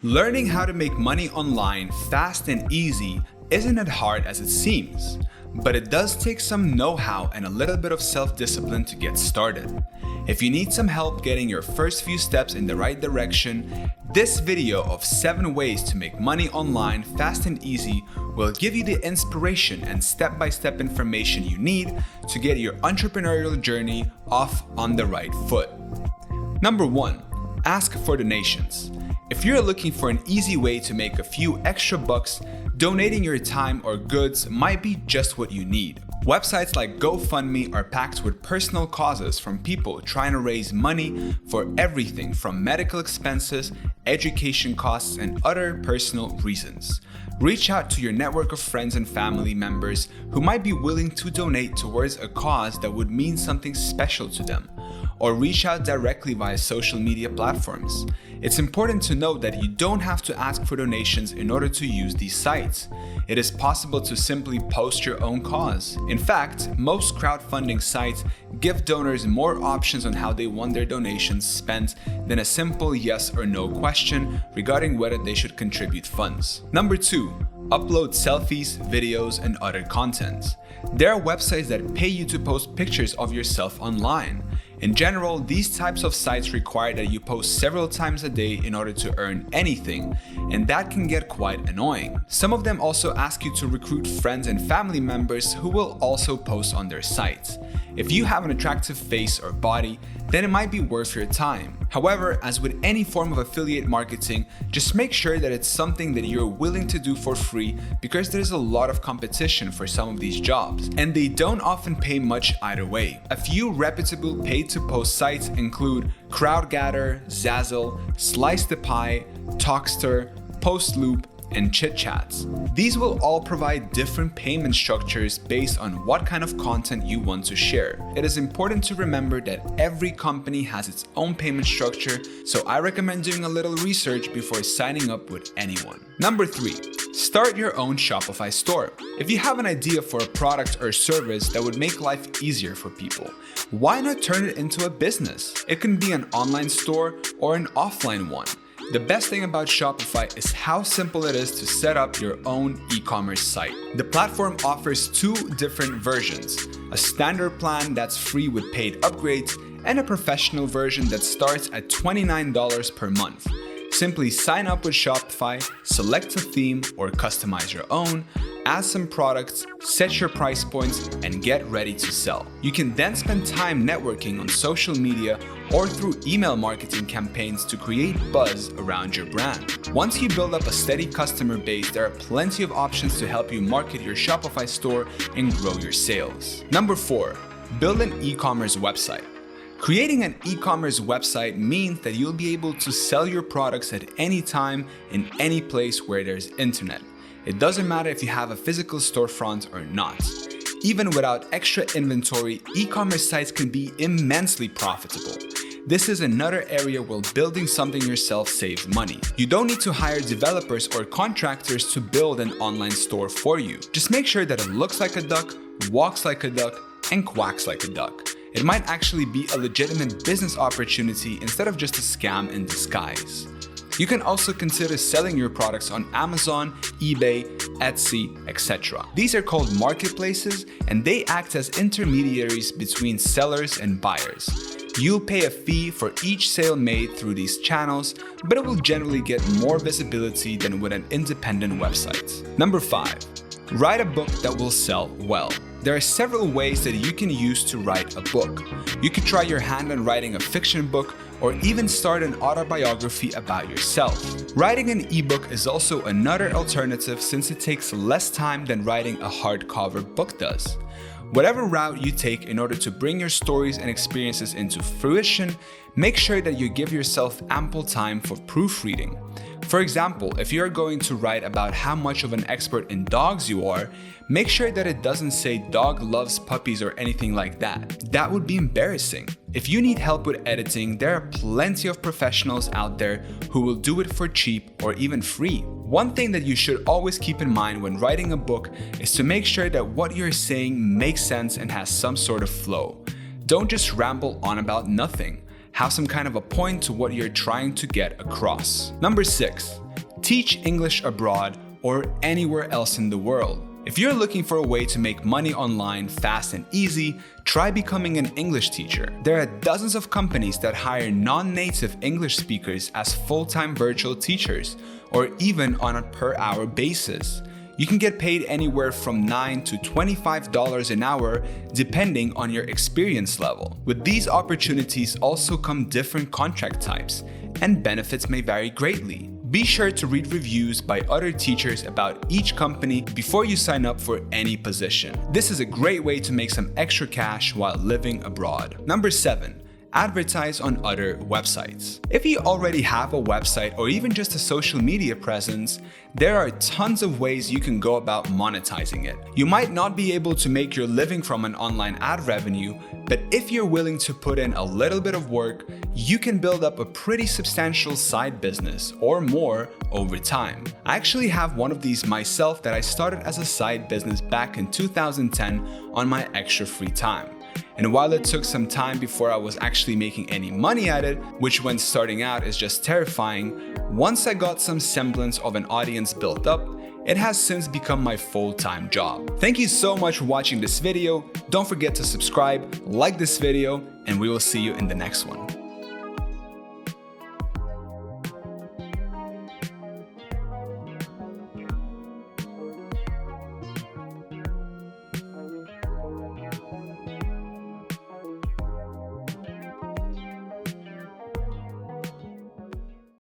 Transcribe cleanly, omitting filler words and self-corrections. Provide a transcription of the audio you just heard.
Learning how to make money online fast and easy isn't as hard as it seems, but it does take some know-how and a little bit of self-discipline to get started. If you need some help getting your first few steps in the right direction, this video of 7 ways to make money online fast and easy will give you the inspiration and step-by-step information you need to get your entrepreneurial journey off on the right foot. Number 1, ask for donations. If you're looking for an easy way to make a few extra bucks, donating your time or goods might be just what you need. Websites like GoFundMe are packed with personal causes from people trying to raise money for everything from medical expenses, education costs, and other personal reasons. Reach out to your network of friends and family members who might be willing to donate towards a cause that would mean something special to them, or reach out directly via social media platforms. It's important to note that you don't have to ask for donations in order to use these sites. It is possible to simply post your own cause. In fact, most crowdfunding sites give donors more options on how they want their donations spent than a simple yes or no question regarding whether they should contribute funds. Number 2, upload selfies, videos, and other content. There are websites that pay you to post pictures of yourself online. In general, these types of sites require that you post several times a day in order to earn anything, and that can get quite annoying. Some of them also ask you to recruit friends and family members who will also post on their sites. If you have an attractive face or body, then it might be worth your time. However, as with any form of affiliate marketing, just make sure that it's something that you're willing to do for free, because there's a lot of competition for some of these jobs, and they don't often pay much either way. A few reputable paid-to-post sites include CrowdGather, Zazzle, Slice the Pie, Talkster, Postloop, and ChitChats. These will all provide different payment structures based on what kind of content you want to share. It is important to remember that every company has its own payment structure, so I recommend doing a little research before signing up with anyone. Number 3, start your own Shopify store. If you have an idea for a product or service that would make life easier for people, why not turn it into a business? It can be an online store or an offline one. The best thing about Shopify is how simple it is to set up your own e-commerce site. The platform offers 2 different versions: a standard plan that's free with paid upgrades, and a professional version that starts at $29 per month. Simply sign up with Shopify, select a theme or customize your own, add some products, set your price points, and get ready to sell. You can then spend time networking on social media or through email marketing campaigns to create buzz around your brand. Once you build up a steady customer base, there are plenty of options to help you market your Shopify store and grow your sales. Number 4, build an e-commerce website. Creating an e-commerce website means that you'll be able to sell your products at any time in any place where there's internet. It doesn't matter if you have a physical storefront or not. Even without extra inventory, e-commerce sites can be immensely profitable. This is another area where building something yourself saves money. You don't need to hire developers or contractors to build an online store for you. Just make sure that it looks like a duck, walks like a duck, and quacks like a duck. It might actually be a legitimate business opportunity instead of just a scam in disguise. You can also consider selling your products on Amazon, eBay, Etsy, etc. These are called marketplaces, and they act as intermediaries between sellers and buyers. You'll pay a fee for each sale made through these channels, but it will generally get more visibility than with an independent website. Number 5, write a book that will sell well. There are several ways that you can use to write a book. You could try your hand on writing a fiction book, or even start an autobiography about yourself. Writing an ebook is also another alternative, since it takes less time than writing a hardcover book does. Whatever route you take in order to bring your stories and experiences into fruition, make sure that you give yourself ample time for proofreading. For example, if you're going to write about how much of an expert in dogs you are, make sure that it doesn't say dog loves puppies or anything like that. That would be embarrassing. If you need help with editing, there are plenty of professionals out there who will do it for cheap or even free. One thing that you should always keep in mind when writing a book is to make sure that what you're saying makes sense and has some sort of flow. Don't just ramble on about nothing. Have some kind of a point to what you're trying to get across. Number 6, teach English abroad, or anywhere else in the world. If you're looking for a way to make money online fast and easy, try becoming an English teacher. There are dozens of companies that hire non-native English speakers as full-time virtual teachers, or even on a per-hour basis. You can get paid anywhere from $9 to $25 an hour depending on your experience level. With these opportunities also come different contract types, and benefits may vary greatly. Be sure to read reviews by other teachers about each company before you sign up for any position. This is a great way to make some extra cash while living abroad. Number 7. Advertise on other websites. If you already have a website or even just a social media presence, there are tons of ways you can go about monetizing it. You might not be able to make your living from an online ad revenue, but if you're willing to put in a little bit of work, you can build up a pretty substantial side business or more over time. I actually have one of these myself that I started as a side business back in 2010 on my extra free time. And while it took some time before I was actually making any money at it, which when starting out is just terrifying, once I got some semblance of an audience built up, it has since become my full-time job. Thank you so much for watching this video. Don't forget to subscribe, like this video, and we will see you in the next one.